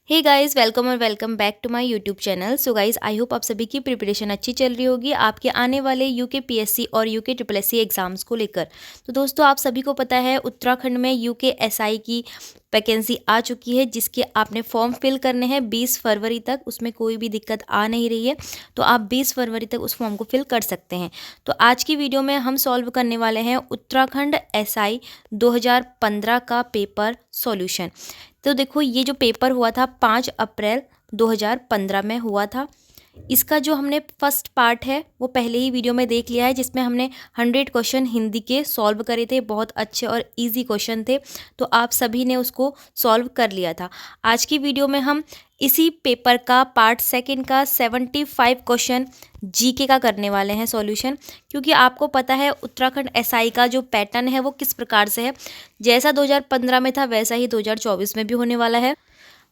हे guys, welcome और welcome back to my YouTube channel. So guys, I hope आप सभी की प्रिपरेशन अच्छी चल रही होगी आपके आने वाले यूके पीएससी और यूके ट्रिपल एससी एग्जाम्स को लेकर। तो दोस्तों, आप सभी को पता है उत्तराखंड में यूके एसआई की वैकेंसी आ चुकी है, जिसके आपने फॉर्म फिल करने हैं 20 फरवरी तक। उसमें कोई भी दिक्कत आ नहीं रही है, तो आप 20 फरवरी तक उस फॉर्म को फिल कर सकते हैं। तो आज की वीडियो में हम सॉल्व करने वाले हैं उत्तराखंड एसआई 2015 का पेपर सॉल्यूशन। तो देखो, ये जो पेपर हुआ था 5 अप्रैल 2015 में हुआ था। इसका जो हमने फर्स्ट पार्ट है वो पहले ही वीडियो में देख लिया है, जिसमें हमने 100 क्वेश्चन हिंदी के सॉल्व करे थे। बहुत अच्छे और इजी क्वेश्चन थे, तो आप सभी ने उसको सॉल्व कर लिया था। आज की वीडियो में हम इसी पेपर का पार्ट सेकंड का 75 क्वेश्चन जीके का करने वाले हैं सॉल्यूशन। क्योंकि आपको पता है उत्तराखंड एसआई का जो पैटर्न है वो किस प्रकार से है। जैसा 2015 में था वैसा ही 2024 में भी होने वाला है।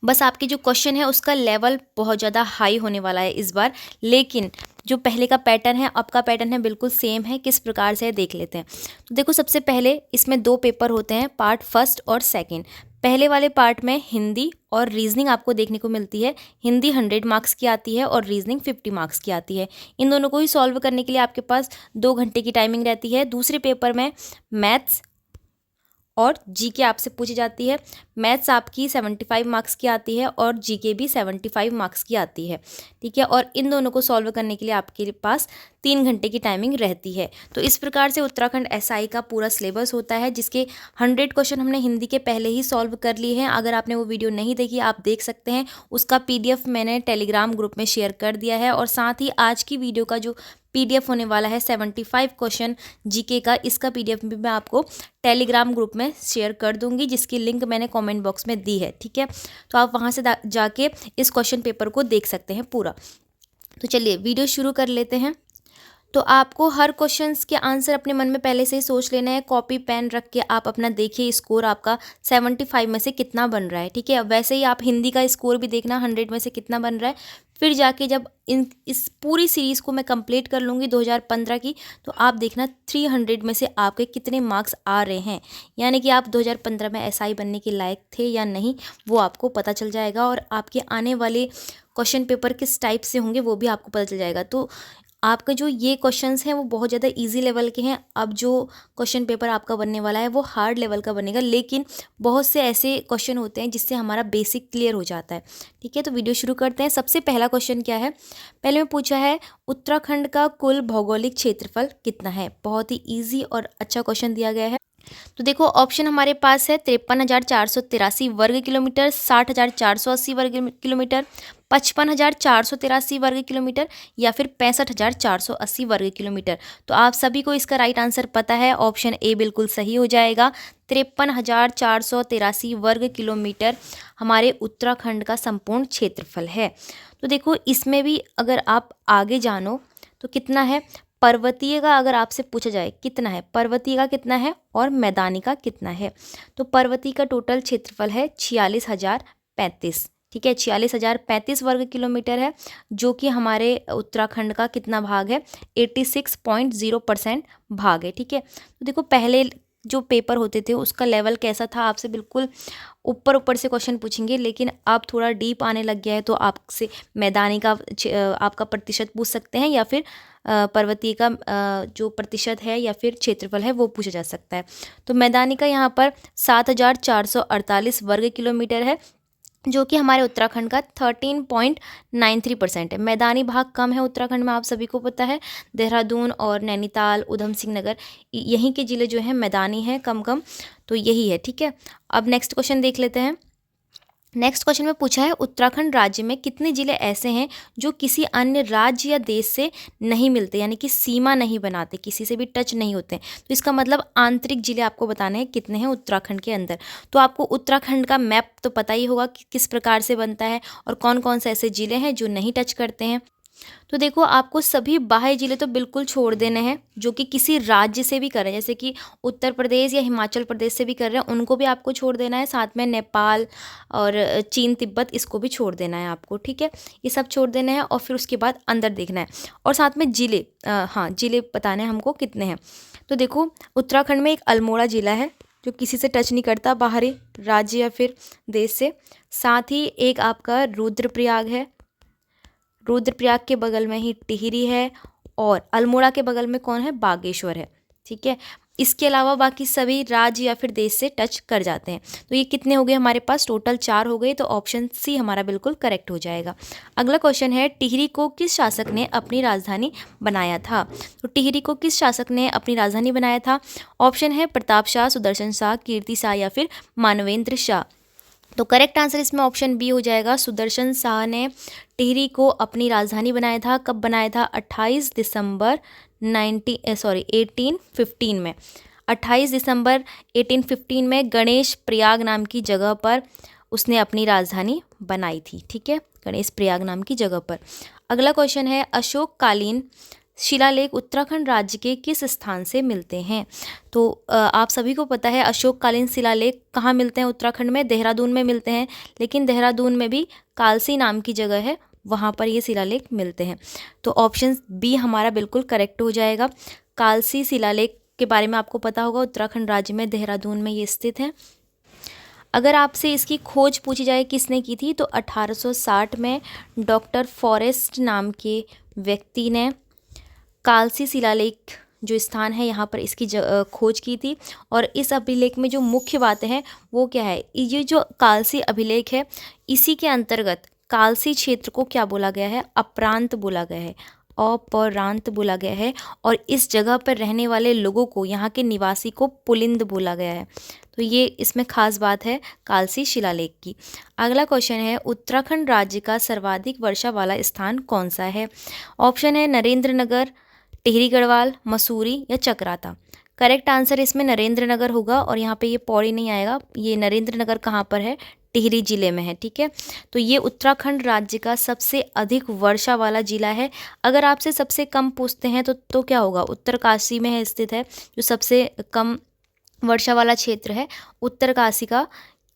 बस आपके जो क्वेश्चन है उसका लेवल बहुत ज़्यादा हाई होने वाला है इस बार। लेकिन जो पहले का पैटर्न है, अब का पैटर्न है, बिल्कुल सेम है। किस प्रकार से है देख लेते हैं। तो देखो, सबसे पहले इसमें 2 पेपर होते हैं, पार्ट फर्स्ट और सेकंड। पहले वाले पार्ट में हिंदी और रीजनिंग आपको देखने को मिलती है। हिंदी 100 मार्क्स की आती है और रीजनिंग 50 मार्क्स की आती है। इन दोनों को ही सॉल्व करने के लिए आपके पास 2 घंटे की टाइमिंग रहती है। दूसरे पेपर में मैथ्स और जीके आपसे पूछी जाती है। मैथ्स आपकी 75 मार्क्स की आती है और जीके भी 75 मार्क्स की आती है। ठीक है, और इन दोनों को सॉल्व करने के लिए आपके पास 3 घंटे की टाइमिंग रहती है। तो इस प्रकार से उत्तराखंड एसआई का पूरा सिलेबस होता है, जिसके 100 क्वेश्चन हमने हिंदी के पहले ही सॉल्व कर लिए हैं। अगर आपने वो वीडियो नहीं देखी, आप देख सकते हैं। उसका पीडीएफ मैंने टेलीग्राम ग्रुप में शेयर कर दिया है। और साथ ही आज की वीडियो का जो पीडीएफ होने वाला है 75 क्वेश्चन जीके का, इसका पीडीएफ भी मैं आपको टेलीग्राम ग्रुप में शेयर कर दूंगी, जिसकी लिंक मैंने कमेंट बॉक्स में दी है। ठीक है, तो आप वहां से जाके इस क्वेश्चन पेपर को देख सकते हैं पूरा। तो चलिए वीडियो शुरू कर लेते हैं। तो आपको हर क्वेश्चंस के आंसर अपने मन में पहले से ही सोच लेना है। कॉपी पेन रख के आप अपना देखिए स्कोर आपका 75 में से कितना बन रहा है। ठीक है, वैसे ही आप हिंदी का स्कोर भी देखना 100 में से कितना बन रहा है। फिर जाके जब इस पूरी सीरीज़ को मैं कंप्लीट कर लूँगी 2015 की, तो आप देखना 300 में से आपके कितने मार्क्स आ रहे हैं। यानी कि आप 2015 में एसआई बनने के लायक थे या नहीं, वो आपको पता चल जाएगा। और आपके आने वाले क्वेश्चन पेपर किस टाइप से होंगे वो भी आपको पता चल जाएगा। तो आपका जो ये क्वेश्चंस हैं वो बहुत ज़्यादा इजी लेवल के हैं। अब जो क्वेश्चन पेपर आपका बनने वाला है वो हार्ड लेवल का बनेगा, लेकिन बहुत से ऐसे क्वेश्चन होते हैं जिससे हमारा बेसिक क्लियर हो जाता है। ठीक है, तो वीडियो शुरू करते हैं। सबसे पहला क्वेश्चन क्या है, पहले में पूछा है उत्तराखंड का कुल भौगोलिक क्षेत्रफल कितना है। बहुत ही ईजी और अच्छा क्वेश्चन दिया गया है। तो देखो, ऑप्शन हमारे पास है 53,483 वर्ग किलोमीटर, 60,480 वर्ग किलोमीटर, 55,483 वर्ग किलोमीटर, या फिर 65,480 वर्ग किलोमीटर। तो आप सभी को इसका राइट आंसर पता है, ऑप्शन ए बिल्कुल सही हो जाएगा। 53,483 वर्ग किलोमीटर हमारे उत्तराखंड का संपूर्ण क्षेत्रफल है। तो देखो, इसमें भी अगर आप आगे जानो तो कितना है। पर्वतीय का अगर आपसे पूछा जाए कितना है, पर्वतीय का कितना है और मैदानी का कितना है, तो पर्वतीय का टोटल क्षेत्रफल है 46,035। ठीक है, 46,035 वर्ग किलोमीटर है, जो कि हमारे उत्तराखंड का कितना भाग है, 86.0% भाग है। ठीक है, तो देखो, पहले जो पेपर होते थे उसका लेवल कैसा था, आपसे बिल्कुल ऊपर ऊपर से क्वेश्चन पूछेंगे, लेकिन अब थोड़ा डीप आने लग गया है, तो आपसे मैदानी का आपका प्रतिशत पूछ सकते हैं, या फिर पर्वतीय का जो प्रतिशत है या फिर क्षेत्रफल है वो पूछा जा सकता है। तो मैदानी का यहाँ पर 7,448 वर्ग किलोमीटर है, जो कि हमारे उत्तराखंड का 13.93% है। मैदानी भाग कम है उत्तराखंड में, आप सभी को पता है। देहरादून और नैनीताल, उधम सिंह नगर, यहीं के ज़िले जो हैं मैदानी हैं कम कम, तो यही है। ठीक है, अब नेक्स्ट क्वेश्चन देख लेते हैं। नेक्स्ट क्वेश्चन में पूछा है उत्तराखंड राज्य में कितने जिले ऐसे हैं जो किसी अन्य राज्य या देश से नहीं मिलते, यानी कि सीमा नहीं बनाते, किसी से भी टच नहीं होते हैं। तो इसका मतलब आंतरिक जिले आपको बताने हैं कितने हैं उत्तराखंड के अंदर। तो आपको उत्तराखंड का मैप तो पता ही होगा कि किस प्रकार से बनता है और कौन कौन से ऐसे जिले हैं जो नहीं टच करते हैं। तो देखो, आपको सभी बाह्य जिले तो बिल्कुल छोड़ देने हैं जो कि किसी राज्य से भी कर रहे हैं, जैसे कि उत्तर प्रदेश या हिमाचल प्रदेश से भी कर रहे हैं, उनको भी आपको छोड़ देना है। साथ में नेपाल और चीन, तिब्बत, इसको भी छोड़ देना है आपको। ठीक है, ये सब छोड़ देना है और फिर उसके बाद अंदर देखना है, और साथ में जिले, हाँ, जिले बताने हैं हमको कितने हैं। तो देखो, उत्तराखंड में एक अल्मोड़ा जिला है, जो किसी से टच नहीं करता, बाहरी राज्य या फिर देश से। साथ ही एक आपका रुद्रप्रयाग है, रुद्रप्रयाग के बगल में ही टिहरी है, और अल्मोड़ा के बगल में कौन है, बागेश्वर है। ठीक है, इसके अलावा बाकी सभी राज्य या फिर देश से टच कर जाते हैं। तो ये कितने हो गए हमारे पास, टोटल 4 हो गए। तो ऑप्शन सी हमारा बिल्कुल करेक्ट हो जाएगा। अगला क्वेश्चन है, टिहरी को किस शासक ने अपनी राजधानी बनाया था। तो टिहरी को किस शासक ने अपनी राजधानी बनाया था। ऑप्शन है प्रताप शाह, सुदर्शन शाह, कीर्ति शाह या फिर मानवेंद्र शाह। तो करेक्ट आंसर इसमें ऑप्शन बी हो जाएगा। सुदर्शन शाह ने टिहरी को अपनी राजधानी बनाया था। कब बनाया था, 28 दिसंबर 1815 में। 28 दिसंबर 1815 में गणेश प्रयाग नाम की जगह पर उसने अपनी राजधानी बनाई थी। ठीक है, गणेश प्रयाग नाम की जगह पर। अगला क्वेश्चन है, अशोककालीन शिलालेख उत्तराखंड राज्य के किस स्थान से मिलते हैं। तो आप सभी को पता है अशोककालीन शिलालेख कहाँ मिलते हैं, उत्तराखंड में देहरादून में मिलते हैं। लेकिन देहरादून में भी कालसी नाम की जगह है, वहाँ पर ये शिलालेख मिलते हैं। तो ऑप्शन बी हमारा बिल्कुल करेक्ट हो जाएगा। कालसी शिलालेख के बारे में आपको पता होगा, उत्तराखंड राज्य में देहरादून में ये स्थित है। अगर आपसे इसकी खोज पूछी जाए किसने की थी, तो 1860 में डॉक्टर फॉरेस्ट नाम के व्यक्ति ने कालसी शिलालेख जो स्थान है यहाँ पर इसकी खोज की थी। और इस अभिलेख में जो मुख्य बातें हैं वो क्या है, ये जो कालसी अभिलेख है इसी के अंतर्गत कालसी क्षेत्र को क्या बोला गया है, अपरांत बोला गया है, अपरांत बोला गया है। और इस जगह पर रहने वाले लोगों को, यहाँ के निवासी को पुलिंद बोला गया है। तो ये इसमें खास बात है कालसी शिलालेख की। अगला क्वेश्चन है, उत्तराखंड राज्य का सर्वाधिक वर्षा वाला स्थान कौन सा है। ऑप्शन है नरेंद्र नगर, टिहरी गढ़वाल, मसूरी या चकराता। करेक्ट आंसर इसमें नरेंद्र नगर होगा, और यहाँ पे ये पौड़ी नहीं आएगा। ये नरेंद्र नगर कहाँ पर है, टिहरी जिले में है। ठीक है, तो ये उत्तराखंड राज्य का सबसे अधिक वर्षा वाला जिला है। अगर आपसे सबसे कम पूछते हैं तो क्या होगा, उत्तरकाशी में है स्थित है जो सबसे कम वर्षा वाला क्षेत्र है। उत्तरकाशी का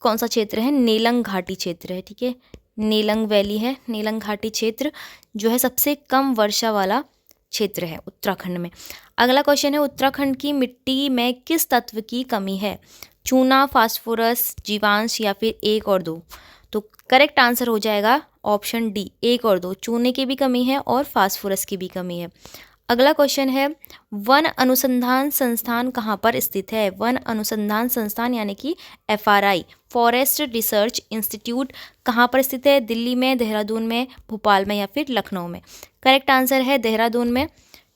कौन सा क्षेत्र है, नेलंग घाटी क्षेत्र है। ठीक है, नेलंग वैली है, नेलंग घाटी क्षेत्र जो है सबसे कम वर्षा वाला क्षेत्र है उत्तराखंड में। अगला क्वेश्चन है, उत्तराखंड की मिट्टी में किस तत्व की कमी है। चूना, फास्फोरस, जीवांश या फिर 1 और 2। तो करेक्ट आंसर हो जाएगा ऑप्शन डी, 1 और 2। चूने की भी कमी है और फास्फोरस की भी कमी है। अगला क्वेश्चन है, वन अनुसंधान संस्थान कहाँ पर स्थित है। वन अनुसंधान संस्थान यानी कि FRI, फॉरेस्ट रिसर्च इंस्टीट्यूट कहाँ पर स्थित है, दिल्ली में, देहरादून में, भोपाल में या फिर लखनऊ में। करेक्ट आंसर है देहरादून में।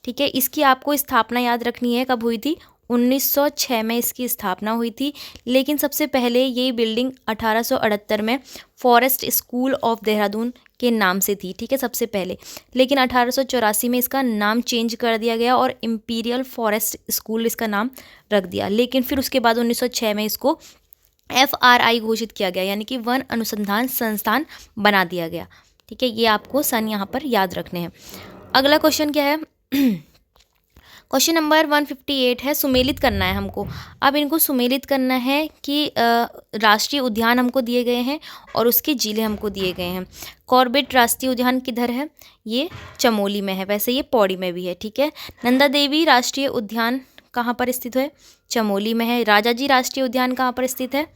ठीक है, इसकी आपको स्थापना याद रखनी है, कब हुई थी, 1906 में इसकी स्थापना हुई थी। लेकिन सबसे पहले ये बिल्डिंग 1878 में फॉरेस्ट स्कूल ऑफ देहरादून के नाम से थी। ठीक है, सबसे पहले। लेकिन 1884 में इसका नाम चेंज कर दिया गया और इम्पीरियल फॉरेस्ट स्कूल इसका नाम रख दिया। लेकिन फिर उसके बाद 1906 में इसको FRI घोषित किया गया, यानी कि वन अनुसंधान संस्थान बना दिया गया। ठीक है, ये आपको सन यहाँ पर याद रखने हैं। अगला क्वेश्चन क्या है, क्वेश्चन नंबर 158 है, सुमेलित करना है हमको। अब इनको सुमेलित करना है कि राष्ट्रीय उद्यान हमको दिए गए हैं और उसके जिले हमको दिए गए हैं। कॉर्बेट राष्ट्रीय उद्यान किधर है, ये चमोली में है, वैसे ये पौड़ी में भी है। ठीक है, नंदा देवी राष्ट्रीय उद्यान कहाँ पर स्थित है, चमोली में है। राजाजी राष्ट्रीय उद्यान कहाँ पर स्थित है,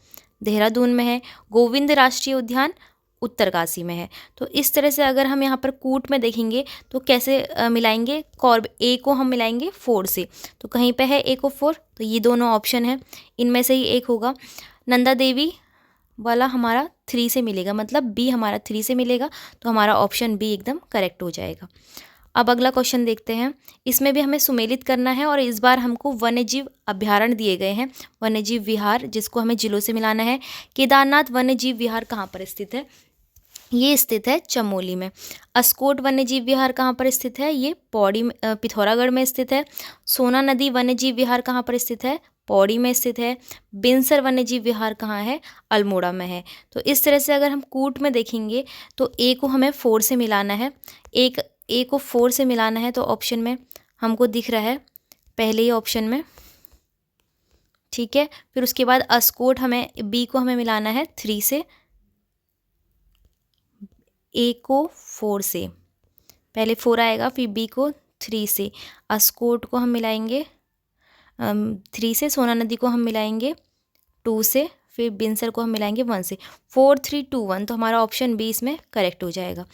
देहरादून में है। गोविंद राष्ट्रीय उद्यान उत्तरकाशी में है। तो इस तरह से अगर हम यहाँ पर कूट में देखेंगे तो कैसे मिलाएंगे, कॉर्ब ए को हम मिलाएंगे 4 से, तो कहीं पे है ए को 4, तो ये दोनों ऑप्शन है, इनमें से ही एक होगा। नंदा देवी वाला हमारा 3 से मिलेगा, मतलब बी हमारा 3 से मिलेगा, तो हमारा ऑप्शन बी एकदम करेक्ट हो जाएगा। अब अगला क्वेश्चन देखते हैं, इसमें भी हमें सुमेलित करना है और इस बार हमको वन्यजीव अभ्यारण्य दिए गए हैं, वन्यजीव विहार, जिसको हमें जिलों से मिलाना है। केदारनाथ वन्यजीव विहार कहाँ पर स्थित है, ये स्थित है चमोली में। अस्कोट वन्यजीव विहार कहाँ पर स्थित है, ये पौड़ी में, पिथौरागढ़ में स्थित है। सोना नदी वन्यजीव विहार कहाँ पर स्थित है, पौड़ी में स्थित है। बिनसर वन्यजीव विहार कहाँ है, अल्मोड़ा में है। तो इस तरह से अगर हम कूट में देखेंगे तो ए को हमें 4 से मिलाना है, ए को 4 से मिलाना है, तो ऑप्शन में हमको दिख रहा है पहले ही ऑप्शन में। ठीक है, फिर उसके बाद अस्कोट हमें, बी को हमें मिलाना है 3 से, ए को 4 से, पहले 4 आएगा फिर बी को 3 से, अस्कोट को हम मिलाएंगे 3 से, सोना नदी को हम मिलाएंगे 2 से, फिर बिनसर को हम मिलाएंगे 1 से, 4 3 2 1, तो हमारा ऑप्शन बी इसमें करेक्ट हो जाएगा।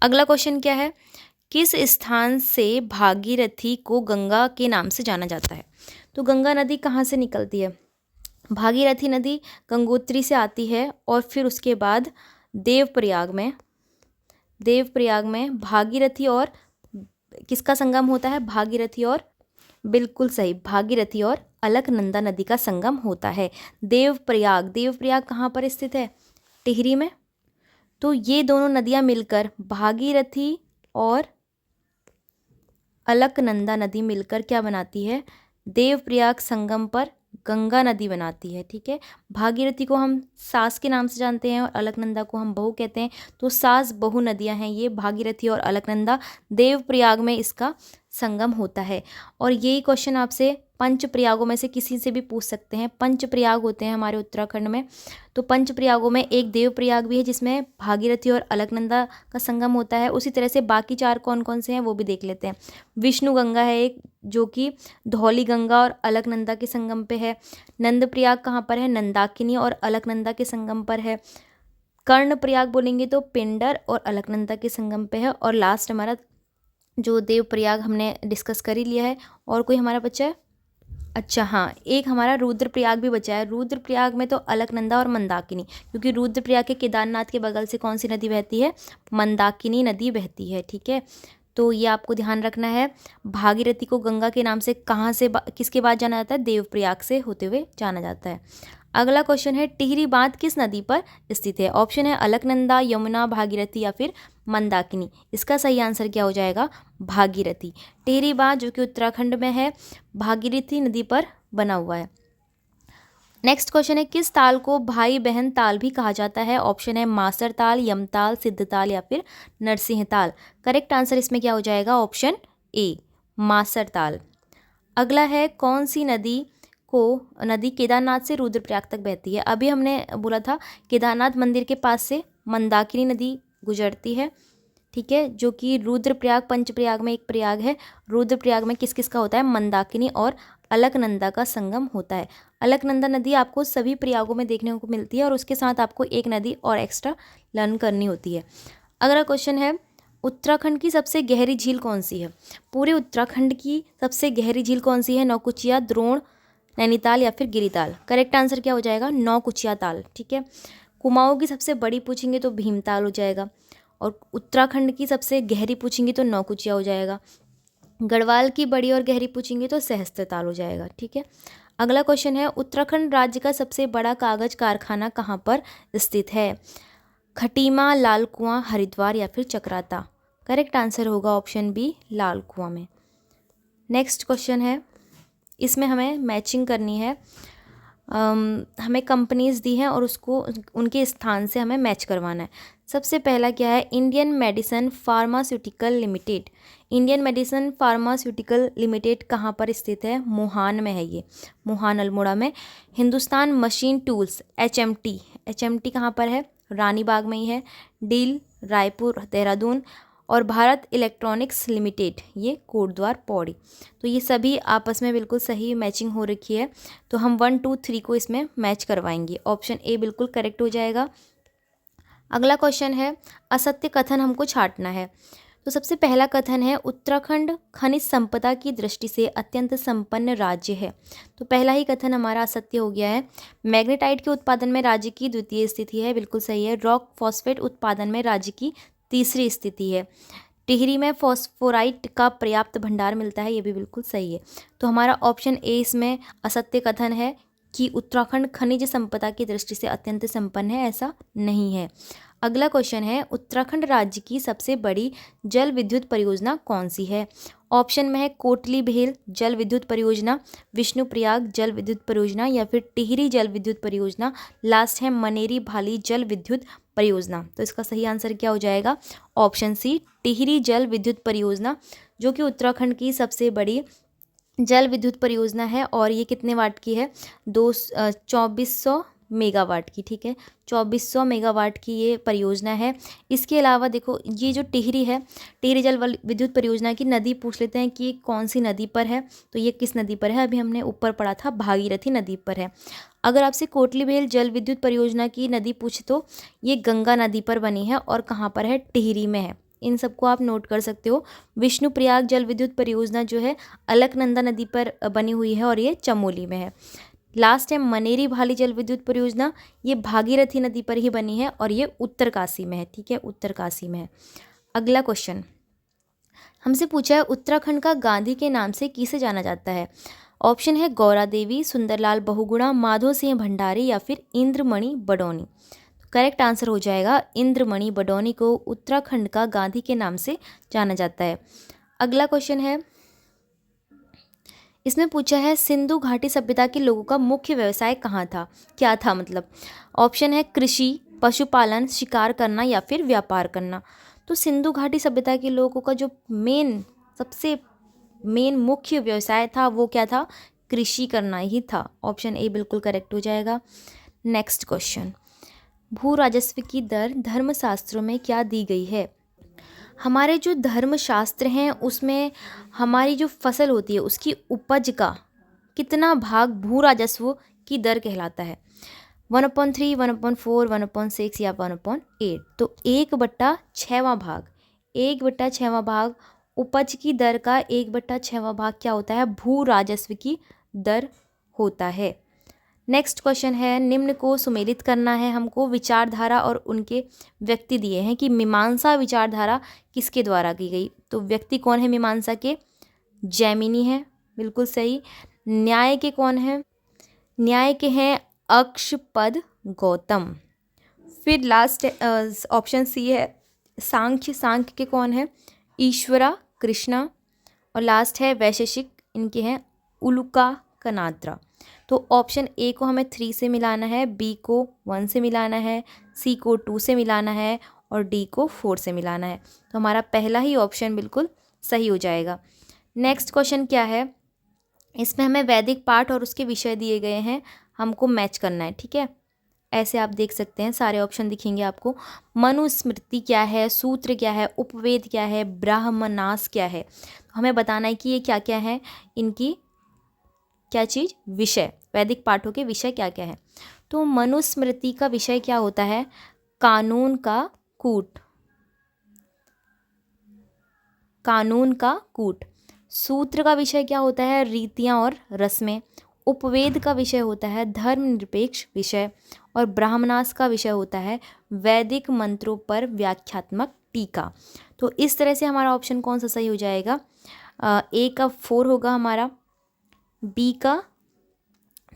अगला क्वेश्चन क्या है, किस स्थान से भागीरथी को गंगा के नाम से जाना जाता है? तो गंगा नदी कहाँ से निकलती है? भागीरथी नदी गंगोत्री से आती है और फिर उसके बाद देवप्रयाग में भागीरथी और किसका संगम होता है? भागीरथी और, बिल्कुल सही, भागीरथी और अलकनंदा नदी का संगम होता है। देवप्रयाग कहाँ पर स्थित है? टिहरी में। तो ये दोनों नदियाँ मिलकर, भागीरथी और अलकनंदा नदी मिलकर क्या बनाती है? देवप्रयाग संगम पर गंगा नदी बनाती है। ठीक है, भागीरथी को हम सास के नाम से जानते हैं और अलकनंदा को हम बहू कहते हैं। तो सास बहू नदियां हैं ये, भागीरथी और अलकनंदा। देवप्रयाग में इसका संगम होता है। और यही क्वेश्चन आपसे पंच प्रयागों में से किसी से भी पूछ सकते हैं। पंच प्रयाग होते हैं हमारे उत्तराखंड में, तो पंच प्रयागों में एक देवप्रयाग भी है जिसमें भागीरथी और अलकनंदा का संगम होता है। उसी तरह से बाकी 4 कौन कौन से हैं वो भी देख लेते हैं। विष्णु गंगा है एक, जो कि धौली गंगा और अलकनंदा के संगम पे है। नंदप्रयाग कहाँ पर है? नंदाकिनी और अलकनंदा के संगम पर है। कर्णप्रयाग बोलेंगे तो पिंडर और अलकनंदा के संगम पे है। और लास्ट हमारा जो देवप्रयाग हमने डिस्कस कर ही लिया है। और कोई हमारा बच्चा है? अच्छा हाँ, एक हमारा रुद्रप्रयाग भी बचा है। रुद्रप्रयाग में तो अलकनंदा और मंदाकिनी, क्योंकि रुद्रप्रयाग के केदारनाथ के बगल से कौन सी नदी बहती है? मंदाकिनी नदी बहती है। ठीक है, तो ये आपको ध्यान रखना है। भागीरथी को गंगा के नाम से कहाँ से किसके बाद जाना जाता है? देवप्रयाग से होते हुए जाना जाता है। अगला क्वेश्चन है, टिहरी बांध किस नदी पर स्थित है? ऑप्शन है अलकनंदा, यमुना, भागीरथी या फिर मंदाकिनी। इसका सही आंसर क्या हो जाएगा? भागीरथी। टिहरी बांध जो कि उत्तराखंड में है, भागीरथी नदी पर बना हुआ है। नेक्स्ट क्वेश्चन है, किस ताल को भाई बहन ताल भी कहा जाता है? ऑप्शन है मासर ताल, यमताल, सिद्धताल या फिर नरसिंह ताल। करेक्ट आंसर इसमें क्या हो जाएगा? ऑप्शन ए, मासर ताल। अगला है, कौन सी नदी केदारनाथ से रुद्रप्रयाग तक बहती है? अभी हमने बोला था केदारनाथ मंदिर के पास से मंदाकिनी नदी गुजरती है। ठीक है, जो कि रुद्रप्रयाग पंचप्रयाग में एक प्रयाग है। रुद्रप्रयाग में किस किस का होता है? मंदाकिनी और अलकनंदा का संगम होता है। अलकनंदा नदी आपको सभी प्रयागों में देखने को मिलती है और उसके साथ आपको एक नदी और एक्स्ट्रा लर्न करनी होती है। अगला क्वेश्चन है, उत्तराखंड की सबसे गहरी झील कौन सी है? पूरे उत्तराखंड की सबसे गहरी झील कौन सी है? नौकुचिया, द्रोण, नैनीताल या फिर गिरिताल। करेक्ट आंसर क्या हो जाएगा? नौकुचिया ताल। ठीक है, कुमाऊं की सबसे बड़ी पूछेंगे तो भीमताल हो जाएगा, और उत्तराखंड की सबसे गहरी पूछेंगे तो नौकुचिया हो जाएगा। गढ़वाल की बड़ी और गहरी पूछेंगे तो सहस्त्रताल हो जाएगा। ठीक है, अगला क्वेश्चन है, उत्तराखंड राज्य का सबसे बड़ा कागज कारखाना कहाँ पर स्थित है? खटीमा, लाल कुआं, हरिद्वार या फिर चक्राता। करेक्ट आंसर होगा ऑप्शन बी, लाल कुआं में। नेक्स्ट क्वेश्चन है, इसमें हमें मैचिंग करनी है। हमें कंपनीज दी हैं और उसको उनके स्थान से हमें मैच करवाना है। सबसे पहला क्या है? Indian medicine pharmaceutical limited. Indian medicine pharmaceutical limited कहाँ पर स्थित है? मोहान में है ये, मोहान अल्मोड़ा में। Hindustan machine tools HMT, HMT कहाँ पर है? रानीबाग में ही है। डील रायपुर देहरादून, और भारत इलेक्ट्रॉनिक्स लिमिटेड ये कोटद्वार पौड़ी। तो ये सभी आपस में बिल्कुल सही मैचिंग हो रखी है, तो हम 1 2 3 को इसमें मैच करवाएंगे। ऑप्शन ए बिल्कुल करेक्ट हो जाएगा। अगला क्वेश्चन है, असत्य कथन हमको छांटना है। तो सबसे पहला कथन है, उत्तराखंड खनिज संपदा की दृष्टि से अत्यंत संपन्न राज्य है। तो पहला ही कथन हमारा असत्य हो गया है। मैग्नेटाइट के उत्पादन में राज्य की द्वितीय स्थिति है, बिल्कुल सही है। रॉक फॉस्फेट उत्पादन में राज्य की तीसरी स्थिति है। टिहरी में फॉस्फोराइट का पर्याप्त भंडार मिलता है, ये भी बिल्कुल सही है। तो हमारा ऑप्शन ए इसमें असत्य कथन है कि उत्तराखंड खनिज संपदा की दृष्टि से अत्यंत संपन्न है, ऐसा नहीं है। अगला क्वेश्चन है, उत्तराखंड राज्य की सबसे बड़ी जल विद्युत परियोजना कौन सी है? ऑप्शन में है कोटली भेल जल विद्युत परियोजना, विष्णुप्रयाग जल विद्युत परियोजना या फिर टिहरी जल विद्युत परियोजना। लास्ट है मनेरी भाली जल विद्युत परियोजना। तो इसका सही आंसर क्या हो जाएगा? ऑप्शन सी, टिहरी जल विद्युत परियोजना, जो कि उत्तराखंड की सबसे बड़ी जल विद्युत परियोजना है। और ये कितने वाट की है? 2400 मेगावाट की। ठीक है, 2400 मेगावाट की ये परियोजना है। इसके अलावा देखो, ये जो टिहरी है, टिहरी जल विद्युत परियोजना की नदी पूछ लेते हैं कि कौन सी नदी पर है। तो ये किस नदी पर है? अभी हमने ऊपर पढ़ा था, भागीरथी नदी पर है। अगर आपसे कोटली बेल जल विद्युत परियोजना की नदी पूछे तो ये गंगा नदी पर बनी है और कहाँ पर है, टिहरी में है। इन सबको आप नोट कर सकते हो। विष्णुप्रयाग जल विद्युत परियोजना जो है अलकनंदा नदी पर बनी हुई है और ये चमोली में है। लास्ट है मनेरी भाली जल विद्युत परियोजना, ये भागीरथी नदी पर ही बनी है और ये उत्तरकाशी में है। ठीक है, उत्तरकाशी में है। अगला क्वेश्चन हमसे पूछा है उत्तराखंड का गांधी के नाम से किसे जाना जाता है। ऑप्शन है गौरा देवी, सुंदरलाल बहुगुणा, माधो सिंह भंडारी या फिर इंद्रमणि बडौनी। करेक्ट आंसर हो जाएगा इंद्रमणि बडौनी को उत्तराखंड का गांधी के नाम से जाना जाता है। अगला क्वेश्चन है, इसमें पूछा है सिंधु घाटी सभ्यता के लोगों का मुख्य व्यवसाय कहाँ था, क्या था मतलब। ऑप्शन है कृषि, पशुपालन, शिकार करना या फिर व्यापार करना। तो सिंधु घाटी सभ्यता के लोगों का जो सबसे मेन मुख्य व्यवसाय था वो क्या था, कृषि करना ही था। ऑप्शन ए बिल्कुल करेक्ट हो जाएगा। नेक्स्ट क्वेश्चन, भू राजस्व की दर धर्मशास्त्रों में क्या दी गई है। हमारे जो धर्मशास्त्र हैं उसमें हमारी जो फसल होती है उसकी उपज का कितना भाग भू राजस्व की दर कहलाता है। 1/3, 1/4, 1/6 या 1/8। तो 1/6वां भाग, 1/6वां भाग उपज की दर का 1/6वां भाग क्या होता है, भू राजस्व की दर होता है। नेक्स्ट क्वेश्चन है, निम्न को सुमेलित करना है हमको। विचारधारा और उनके व्यक्ति दिए हैं कि मीमांसा विचारधारा किसके द्वारा की गई। तो व्यक्ति कौन है मीमांसा के, जैमिनी है, बिल्कुल सही। न्याय के कौन है, न्याय के हैं अक्षपद गौतम। फिर लास्ट ऑप्शन सी है सांख्य, सांख्य के कौन है, ईश्वरा कृष्णा। और लास्ट है वैशेषिक, इनके हैं उलुका कनाद्रा। तो ऑप्शन ए को हमें 3 से मिलाना है, बी को 1 से मिलाना है, सी को 2 से मिलाना है और डी को 4 से मिलाना है। तो हमारा पहला ही ऑप्शन बिल्कुल सही हो जाएगा। नेक्स्ट क्वेश्चन क्या है, इसमें हमें वैदिक पाठ और उसके विषय दिए गए हैं, हमको मैच करना है। ठीक है, ऐसे आप देख सकते हैं, सारे ऑप्शन दिखेंगे आपको। मनुस्मृति क्या है, सूत्र क्या है, उपवेद क्या है, ब्राह्मणास क्या है। तो हमें बताना है कि ये क्या क्या है, इनकी क्या चीज़, विषय, वैदिक पाठों के विषय क्या क्या है। तो मनुस्मृति का विषय क्या होता है, कानून का कूट, कानून का कूट। सूत्र का विषय क्या होता है, रीतियाँ और रस्में। उपवेद का विषय होता है धर्मनिरपेक्ष विषय। और ब्राह्मणास का विषय होता है वैदिक मंत्रों पर व्याख्यात्मक टीका। तो इस तरह से हमारा ऑप्शन कौन सा सही हो जाएगा, ए का 4 होगा हमारा, बी का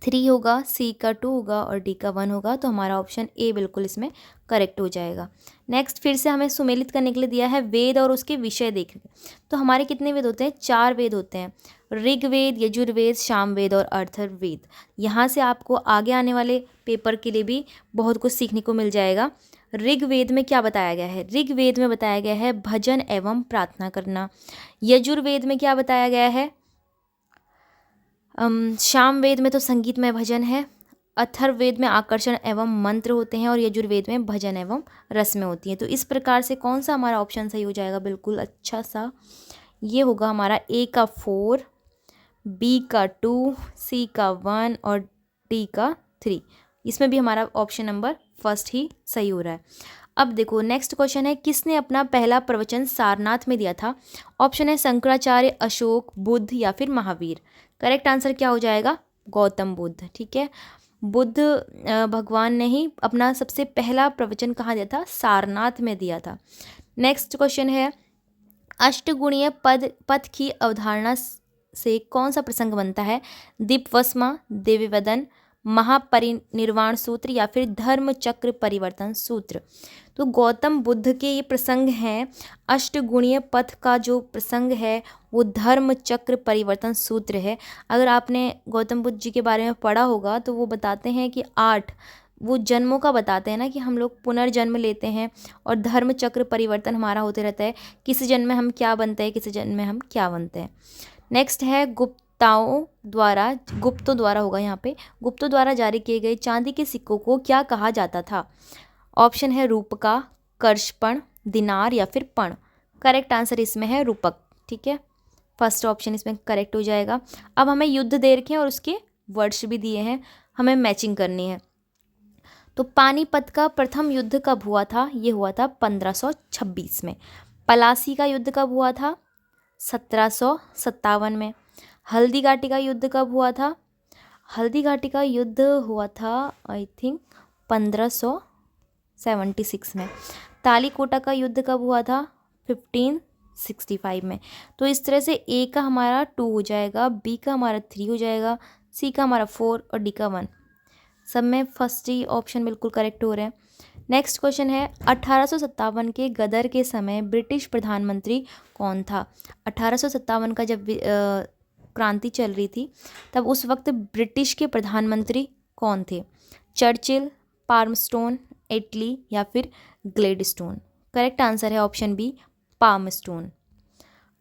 3 होगा, सी का 2 होगा और डी का 1 होगा। तो हमारा ऑप्शन ए बिल्कुल इसमें करेक्ट हो जाएगा। नेक्स्ट फिर से हमें सुमेलित करने के लिए दिया है वेद और उसके विषय देखने। तो हमारे कितने वेद होते हैं, 4 वेद होते हैं, ऋग्वेद, यजुर्वेद, सामवेद और अथर्ववेद। यहाँ से आपको आगे आने वाले पेपर के लिए भी बहुत कुछ सीखने को मिल जाएगा। ऋग्वेद में क्या बताया गया है, ऋग्वेद में बताया गया है भजन एवं प्रार्थना करना। यजुर्वेद में क्या बताया गया है, सामवेद में तो संगीतमय भजन है, अथर्ववेद में आकर्षण एवं मंत्र होते हैं और यजुर्वेद में भजन एवं रस्में होती हैं। तो इस प्रकार से कौन सा हमारा ऑप्शन सही हो जाएगा, बिल्कुल अच्छा सा ये होगा हमारा ए का 4, बी का 2, सी का 1 और डी का 3। इसमें भी हमारा ऑप्शन नंबर फर्स्ट ही सही हो रहा है। अब देखो नेक्स्ट क्वेश्चन है, किसने अपना पहला प्रवचन सारनाथ में दिया था। ऑप्शन है शंकराचार्य, अशोक, बुद्ध या फिर महावीर। करेक्ट आंसर क्या हो जाएगा, गौतम बुद्ध। ठीक है, बुद्ध भगवान ने ही अपना सबसे पहला प्रवचन कहाँ दिया था, सारनाथ में दिया था। नेक्स्ट क्वेश्चन है, अष्टगुणीय पथ की अवधारणा से कौन सा प्रसंग बनता है, दीपवस्मा, देवीवदन, महापरिनिर्वाण सूत्र या फिर धर्म चक्र परिवर्तन सूत्र। तो गौतम बुद्ध के ये प्रसंग हैं, अष्टगुणीय पथ का जो प्रसंग है वो धर्म चक्र परिवर्तन सूत्र है। अगर आपने गौतम बुद्ध जी के बारे में पढ़ा होगा तो वो बताते हैं कि 8 वो जन्मों का बताते हैं ना, कि हम लोग पुनर्जन्म लेते हैं और धर्म चक्र परिवर्तन हमारा होते रहता है, किसी जन्म में हम क्या बनते हैं, किसी जन्म में हम क्या बनते हैं। नेक्स्ट है गुप्तों द्वारा होगा यहाँ पे, गुप्तों द्वारा जारी किए गए चांदी के सिक्कों को क्या कहा जाता था। ऑप्शन है रूपका, कर्षपण, दिनार या फिर पण। करेक्ट आंसर इसमें है रूपक। ठीक है, फर्स्ट ऑप्शन इसमें करेक्ट हो जाएगा। अब हमें युद्ध दे रखे हैं और उसके वर्ष भी दिए हैं, हमें मैचिंग करनी है। तो पानीपत का प्रथम युद्ध कब हुआ था? ये हुआ था 1526 में। पलासी का युद्ध कब हुआ था? 1757 में। हल्दी घाटी का युद्ध कब हुआ था? हल्दी घाटी का युद्ध हुआ था आई थिंक 1576 में। तालीकोटा का युद्ध कब हुआ था? 1565 में। तो इस तरह से ए का हमारा 2 हो जाएगा, बी का हमारा 3 हो जाएगा, सी का हमारा 4 और डी का 1। सब में फर्स्ट ही ऑप्शन बिल्कुल करेक्ट हो रहे हैं। नेक्स्ट क्वेश्चन है 1857 के गदर के समय ब्रिटिश प्रधानमंत्री कौन था? 1857 का जब क्रांति चल रही थी तब उस वक्त ब्रिटिश के प्रधानमंत्री कौन थे? चर्चिल, पाल्मस्टोन, एटली या फिर ग्लेडस्टोन? करेक्ट आंसर है ऑप्शन बी, पाल्मस्टोन।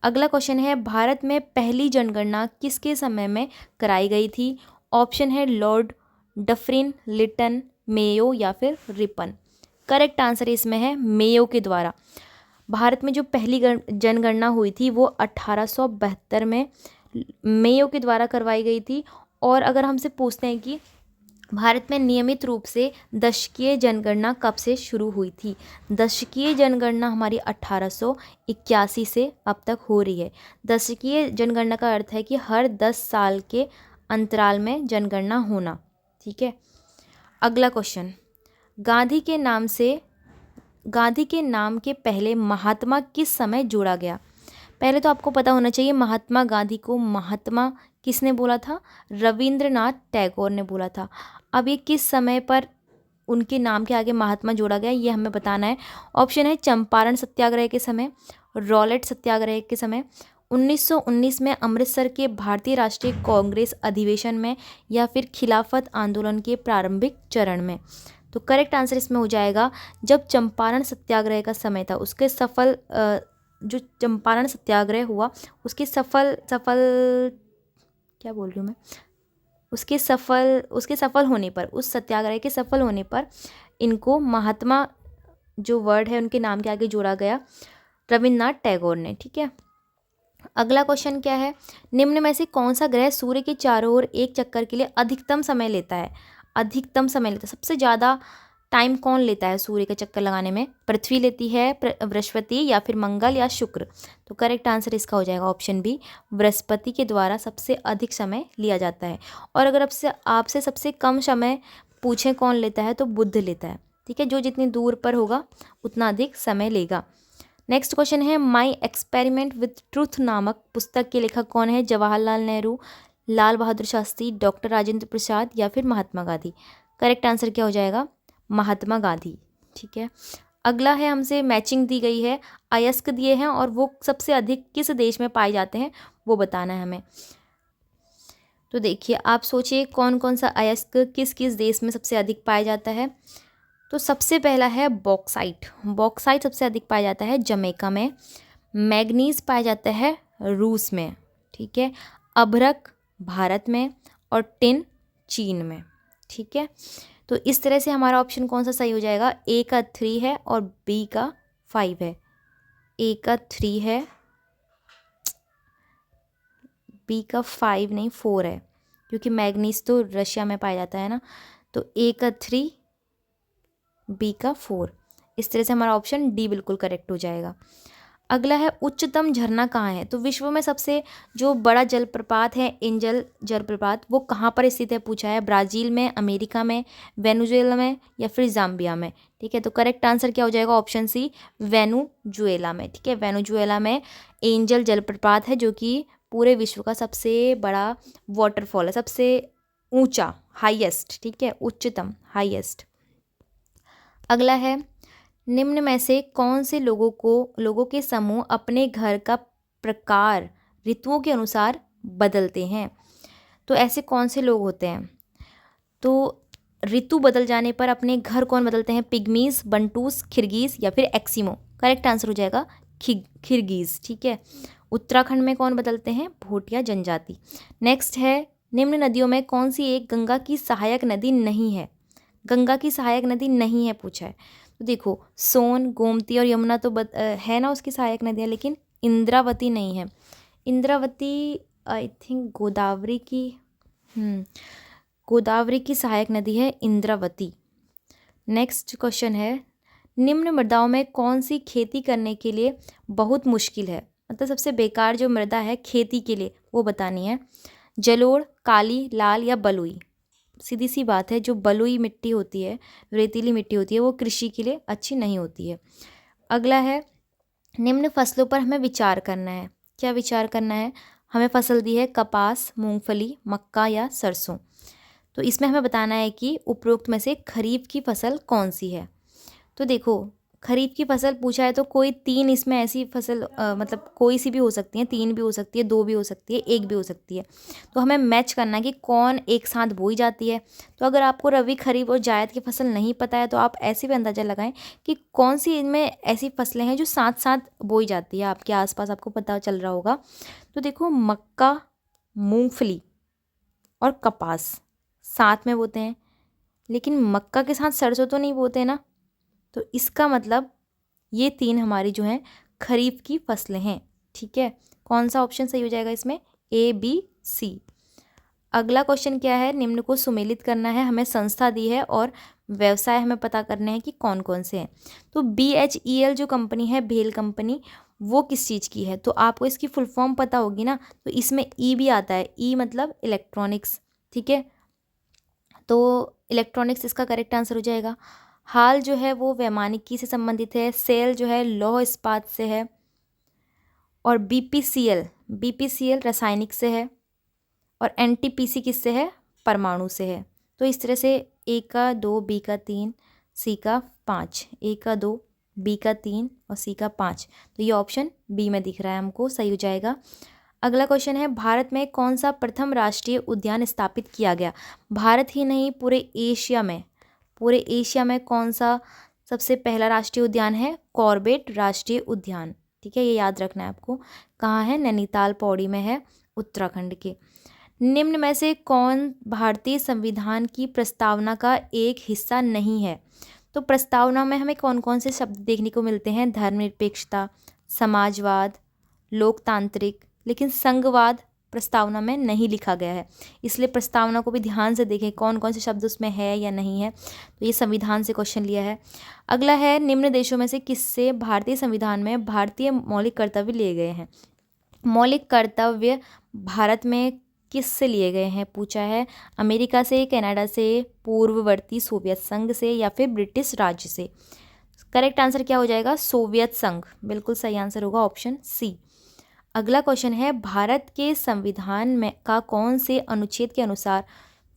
अगला क्वेश्चन है भारत में पहली जनगणना किसके समय में कराई गई थी? ऑप्शन है लॉर्ड डफरिन, लिटन, मेयो या फिर रिपन। करेक्ट आंसर इसमें है मेयो के द्वारा। भारत में जो पहली जनगणना हुई थी वो 1872 में मेयो के द्वारा करवाई गई थी। और अगर हमसे पूछते हैं कि भारत में नियमित रूप से दशकीय जनगणना कब से शुरू हुई थी? दशकीय जनगणना हमारी 1881 से अब तक हो रही है। दशकीय जनगणना का अर्थ है कि हर 10 साल के अंतराल में जनगणना होना। ठीक है। अगला क्वेश्चन, गांधी के नाम के पहले महात्मा किस समय जोड़ा गया? पहले तो आपको पता होना चाहिए महात्मा गांधी को महात्मा किसने बोला था? रविंद्रनाथ टैगोर ने बोला था। अब ये किस समय पर उनके नाम के आगे महात्मा जोड़ा गया ये हमें बताना है। ऑप्शन है चंपारण सत्याग्रह के समय, रॉलेट सत्याग्रह के समय, 1919 में अमृतसर के भारतीय राष्ट्रीय कांग्रेस अधिवेशन में, या फिर खिलाफत आंदोलन के प्रारंभिक चरण में। तो करेक्ट आंसर इसमें हो जाएगा जब चंपारण सत्याग्रह का समय था। उसके सफल जो चंपारण सत्याग्रह हुआ उसके सफल क्या बोल रही हूँ मैं, उसके सफल होने पर, उस सत्याग्रह के सफल होने पर इनको महात्मा जो वर्ड है उनके नाम के आगे जोड़ा गया, रविन्द्रनाथ टैगोर ने। ठीक है। अगला क्वेश्चन क्या है, निम्न में से कौन सा ग्रह सूर्य के चारों ओर एक चक्कर के लिए अधिकतम समय लेता है? अधिकतम समय लेता है, सबसे ज़्यादा टाइम कौन लेता है सूर्य का चक्कर लगाने में? पृथ्वी लेती है, बृहस्पति या फिर मंगल या शुक्र? तो करेक्ट आंसर इसका हो जाएगा ऑप्शन बी, बृहस्पति के द्वारा सबसे अधिक समय लिया जाता है। और अगर आपसे सबसे कम समय पूछें कौन लेता है तो बुध लेता है। ठीक है, जो जितनी दूर पर होगा उतना अधिक समय लेगा। नेक्स्ट क्वेश्चन है माई एक्सपेरिमेंट विथ ट्रूथ नामक पुस्तक के लेखक कौन है? जवाहरलाल नेहरू, लाल बहादुर शास्त्री, डॉक्टर राजेंद्र प्रसाद या फिर महात्मा गांधी? करेक्ट आंसर क्या हो जाएगा? महात्मा गांधी। ठीक है। अगला है हमसे मैचिंग दी गई है, अयस्क दिए हैं और वो सबसे अधिक किस देश में पाए जाते हैं वो बताना है हमें। तो देखिए आप सोचिए कौन कौन सा अयस्क किस किस देश में सबसे अधिक पाया जाता है। तो सबसे पहला है बॉक्साइट। बॉक्साइट सबसे अधिक पाया जाता है जमैका में। मैग्नीज पाया जाता है रूस में। ठीक है। अभ्रक भारत में और टिन चीन में। ठीक है। तो इस तरह से हमारा ऑप्शन कौन सा सही हो जाएगा? ए का 3 है और बी का 5 है। ए का 3 है, बी का 5 नहीं 4 है, क्योंकि मैग्नीज तो रशिया में पाया जाता है ना। तो ए का 3, बी का 4। इस तरह से हमारा ऑप्शन डी बिल्कुल करेक्ट हो जाएगा। अगला है उच्चतम झरना कहाँ है? तो विश्व में सबसे जो बड़ा जलप्रपात है एंजल जलप्रपात, वो कहाँ पर स्थित है पूछा है। ब्राज़ील में, अमेरिका में, वेनेजुएला में या फिर जाम्बिया में? ठीक है। तो करेक्ट आंसर क्या हो जाएगा? ऑप्शन सी, वेनेजुएला में। ठीक है, वेनेजुएला में एंजल जलप्रपात है जो कि पूरे विश्व का सबसे बड़ा वाटरफॉल है, सबसे ऊंचा, हाईएस्ट। ठीक है, उच्चतम, हाईएस्ट। अगला है निम्न में से कौन से लोगों के समूह अपने घर का प्रकार ऋतुओं के अनुसार बदलते हैं? तो ऐसे कौन से लोग होते हैं? तो ऋतु बदल जाने पर अपने घर कौन बदलते हैं? पिग्मीज, बंटूस, खिरगीज या फिर एक्सिमो? करेक्ट आंसर हो जाएगा खिरगीज। ठीक है। उत्तराखंड में कौन बदलते हैं? भोटिया जनजाति। नेक्स्ट है निम्न नदियों में कौन सी एक गंगा की सहायक नदी नहीं है? गंगा की सहायक नदी नहीं है पूछा है। तो देखो सोन, गोमती और यमुना तो है ना उसकी सहायक नदियाँ, लेकिन इंद्रावती नहीं है। इंद्रावती आई थिंक गोदावरी की गोदावरी की सहायक नदी है इंद्रावती। नेक्स्ट क्वेश्चन है, निम्न मृदाओं में कौन सी खेती करने के लिए बहुत मुश्किल है, मतलब सबसे बेकार जो मृदा है खेती के लिए वो बतानी है। जलोढ़, काली, लाल या बलुई। सीधी सी बात है, जो बलुई मिट्टी होती है, रेतीली मिट्टी होती है, वो कृषि के लिए अच्छी नहीं होती है। अगला है, निम्न फसलों पर हमें विचार करना है। क्या विचार करना है? हमें फसल दी है कपास, मूंगफली, मक्का या सरसों। तो इसमें हमें बताना है कि उपरोक्त में से खरीफ की फसल कौन सी है। तो देखो, खरीफ की फसल पूछा है तो कोई तीन इसमें ऐसी फसल मतलब कोई सी भी हो सकती है, तीन भी हो सकती है, दो भी हो सकती है, एक भी हो सकती है। तो हमें मैच करना है कि कौन एक साथ बोई जाती है। तो अगर आपको रबी, खरीफ और जायद की फसल नहीं पता है तो आप ऐसे भी अंदाज़ा लगाएं कि कौन सी इनमें ऐसी फसलें हैं जो साथ साथ बोई जाती है। आपके आसपास आपको पता चल रहा होगा। तो देखो, मक्का, मूंगफली और कपास साथ में बोते हैं, लेकिन मक्का के साथ सरसों तो नहीं बोते ना। तो इसका मतलब ये तीन हमारी जो हैं खरीफ की फसलें हैं। ठीक है, कौन सा ऑप्शन सही हो जाएगा इसमें? A, B, C। अगला क्वेश्चन क्या है? निम्न को सुमेलित करना है। हमें संस्था दी है और व्यवसाय हमें पता करने हैं कि कौन कौन से हैं। तो BHEL जो कंपनी है, भेल कंपनी, वो किस चीज़ की है? तो आपको इसकी फुल फॉर्म पता होगी ना। तो इसमें E भी आता है, E मतलब इलेक्ट्रॉनिक्स। ठीक है, तो इलेक्ट्रॉनिक्स इसका करेक्ट आंसर हो जाएगा। हाल जो है वो वैमानिकी से संबंधित है। सेल जो है लौह इस्पात से है। और BPCL रासायनिक से है। और NTPC किससे है? परमाणु से है। तो इस तरह से A का 2, B का 3, C का 5, A का 2, B का 3 और C का 5। तो ये ऑप्शन B में दिख रहा है हमको, सही हो जाएगा। अगला क्वेश्चन है, भारत में कौन सा प्रथम राष्ट्रीय उद्यान स्थापित किया गया? भारत ही नहीं, पूरे एशिया में कौन सा सबसे पहला राष्ट्रीय उद्यान है? कॉर्बेट राष्ट्रीय उद्यान। ठीक है, ये याद रखना है आपको। कहाँ है? नैनीताल पौड़ी में है, उत्तराखंड के। निम्न में से कौन भारतीय संविधान की प्रस्तावना का एक हिस्सा नहीं है? तो प्रस्तावना में हमें कौन कौन से शब्द देखने को मिलते हैं? धर्मनिरपेक्षता, समाजवाद, लोकतांत्रिक, लेकिन संघवाद प्रस्तावना में नहीं लिखा गया है। इसलिए प्रस्तावना को भी ध्यान से देखें कौन कौन से शब्द उसमें है या नहीं है। तो ये संविधान से क्वेश्चन लिया है। अगला है, निम्न देशों में से किससे भारतीय संविधान में भारतीय मौलिक कर्तव्य लिए गए हैं? मौलिक कर्तव्य भारत में किससे लिए गए हैं पूछा है। अमेरिका से, कनाडा से, पूर्ववर्ती सोवियत संघ से या फिर ब्रिटिश राज्य से। करेक्ट आंसर क्या हो जाएगा? सोवियत संघ। बिल्कुल सही आंसर होगा ऑप्शन सी। अगला क्वेश्चन है, भारत के संविधान में का कौन से अनुच्छेद के अनुसार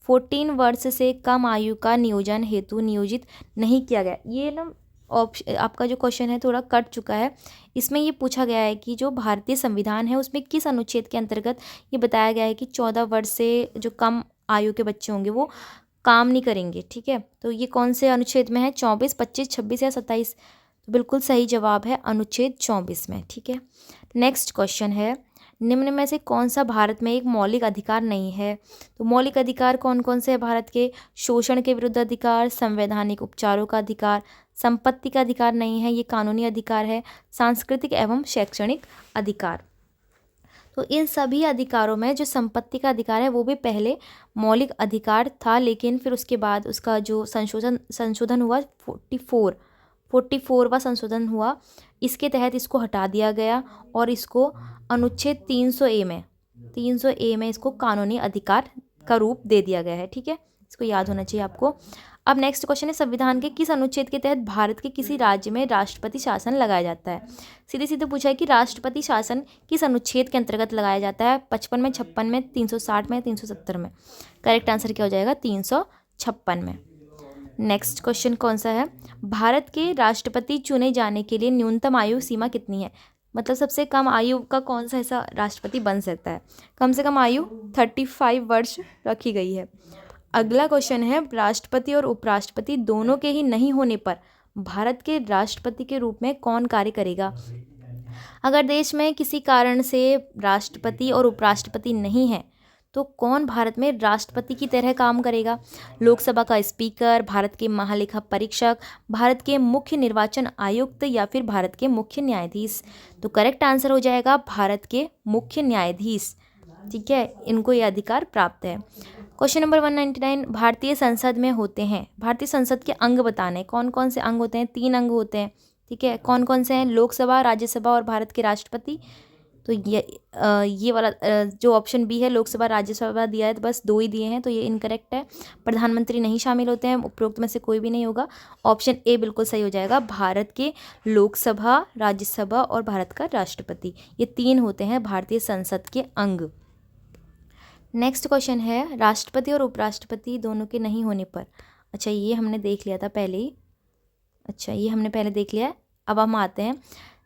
14 वर्ष से कम आयु का नियोजन हेतु नियोजित नहीं किया गया? ये ना ऑप्शन, आपका जो क्वेश्चन है थोड़ा कट चुका है। इसमें ये पूछा गया है कि जो भारतीय संविधान है उसमें किस अनुच्छेद के अंतर्गत ये बताया गया है कि 14 वर्ष से जो कम आयु के बच्चे होंगे वो काम नहीं करेंगे। ठीक है, तो ये कौन से अनुच्छेद में है? 24, 25, 26 या 27? तो बिल्कुल सही जवाब है अनुच्छेद 24 में। ठीक है, नेक्स्ट क्वेश्चन है, निम्न में से कौन सा भारत में एक मौलिक अधिकार नहीं है? तो मौलिक अधिकार कौन कौन से हैं भारत के? शोषण के विरुद्ध अधिकार, संवैधानिक उपचारों का अधिकार, संपत्ति का अधिकार नहीं है, ये कानूनी अधिकार है, सांस्कृतिक एवं शैक्षणिक अधिकार। तो इन सभी अधिकारों में जो संपत्ति का अधिकार है वो भी पहले मौलिक अधिकार था, लेकिन फिर उसके बाद उसका जो संशोधन हुआ 44वां संशोधन हुआ, इसके तहत इसको हटा दिया गया और इसको अनुच्छेद 300 ए में इसको कानूनी अधिकार का रूप दे दिया गया है। ठीक है, इसको याद होना चाहिए आपको। अब नेक्स्ट क्वेश्चन है, संविधान के किस अनुच्छेद के तहत भारत के किसी राज्य में राष्ट्रपति शासन लगाया जाता है? सीधे सीधे पूछा है कि राष्ट्रपति शासन किस अनुच्छेद के अंतर्गत लगाया जाता है? 55 में, 56 में, 360 में, 370 में? करेक्ट आंसर क्या हो जाएगा? 356 में। नेक्स्ट क्वेश्चन कौन सा है? भारत के राष्ट्रपति चुने जाने के लिए न्यूनतम आयु सीमा कितनी है? मतलब सबसे कम आयु का कौन सा ऐसा राष्ट्रपति बन सकता है? कम से कम आयु 35 वर्ष रखी गई है। अगला क्वेश्चन है, राष्ट्रपति और उपराष्ट्रपति दोनों के ही नहीं होने पर भारत के राष्ट्रपति के रूप में कौन कार्य करेगा? अगर देश में किसी कारण से राष्ट्रपति और उपराष्ट्रपति नहीं है तो कौन भारत में राष्ट्रपति की तरह काम करेगा? लोकसभा का स्पीकर, भारत के महालेखा परीक्षक, भारत के मुख्य निर्वाचन आयुक्त या फिर भारत के मुख्य न्यायाधीश? तो करेक्ट आंसर हो जाएगा भारत के मुख्य न्यायाधीश। ठीक है, इनको ये अधिकार प्राप्त है। क्वेश्चन नंबर 199, भारतीय संसद में होते हैं, भारतीय संसद के अंग बताने हैं। कौन कौन से अंग होते हैं? 3 अंग होते हैं, ठीक है। कौन कौन से हैं? लोकसभा, राज्यसभा और भारत के राष्ट्रपति। तो ये वाला जो ऑप्शन बी है, लोकसभा राज्यसभा दिया है, तो बस 2 ही दिए हैं, तो ये इनकरेक्ट है। प्रधानमंत्री नहीं शामिल होते हैं, उपरोक्त में से कोई भी नहीं होगा। ऑप्शन ए बिल्कुल सही हो जाएगा। भारत के लोकसभा, राज्यसभा और भारत का राष्ट्रपति, ये 3 होते हैं भारतीय संसद के अंग। नेक्स्ट क्वेश्चन है, राष्ट्रपति और उपराष्ट्रपति दोनों के नहीं होने पर। अच्छा, ये हमने देख लिया था पहले ही। अच्छा, ये हमने पहले देख लिया है। अब हम आते हैं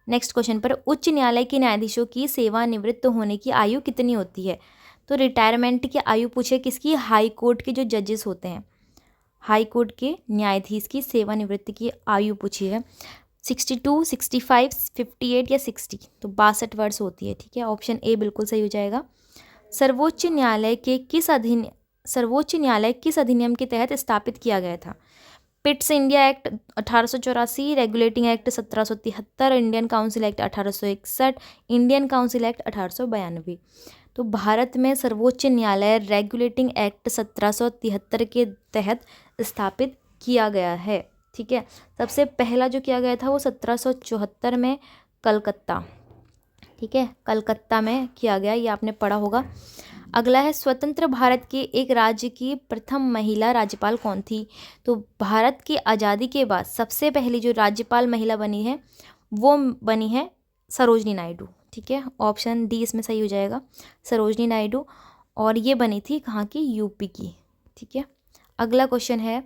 नेक्स्ट क्वेश्चन पर। उच्च न्यायालय के न्यायाधीशों की सेवानिवृत्त होने की आयु कितनी होती है? तो रिटायरमेंट की आयु पूछे किसकी? हाई कोर्ट के जो जजेस होते हैं, हाई कोर्ट के न्यायाधीश की सेवानिवृत्ति की आयु पूछी है। 62, 65, 58 या 60, तो 62 वर्ष होती है, ठीक है। ऑप्शन ए बिल्कुल सही हो जाएगा। सर्वोच्च न्यायालय किस अधिनियम के तहत स्थापित किया गया था? Pitt's India act 1884, regulating act 1773, Indian council act 1861, Indian council act 1892। तो भारत में सर्वोच्च न्यायालय रेगुलेटिंग एक्ट 1773 के तहत स्थापित किया गया है, ठीक है। सबसे पहला जो किया गया था वो 1774 में कलकत्ता, ठीक है, कलकत्ता में किया गया, ये आपने पढ़ा होगा। अगला है, स्वतंत्र भारत के एक राज्य की प्रथम महिला राज्यपाल कौन थी? तो भारत की आज़ादी के बाद सबसे पहली जो राज्यपाल महिला बनी है वो बनी है सरोजनी नायडू, ठीक है। ऑप्शन डी इसमें सही हो जाएगा, सरोजनी नायडू। और ये बनी थी कहाँ की? यूपी की, ठीक है। अगला क्वेश्चन है,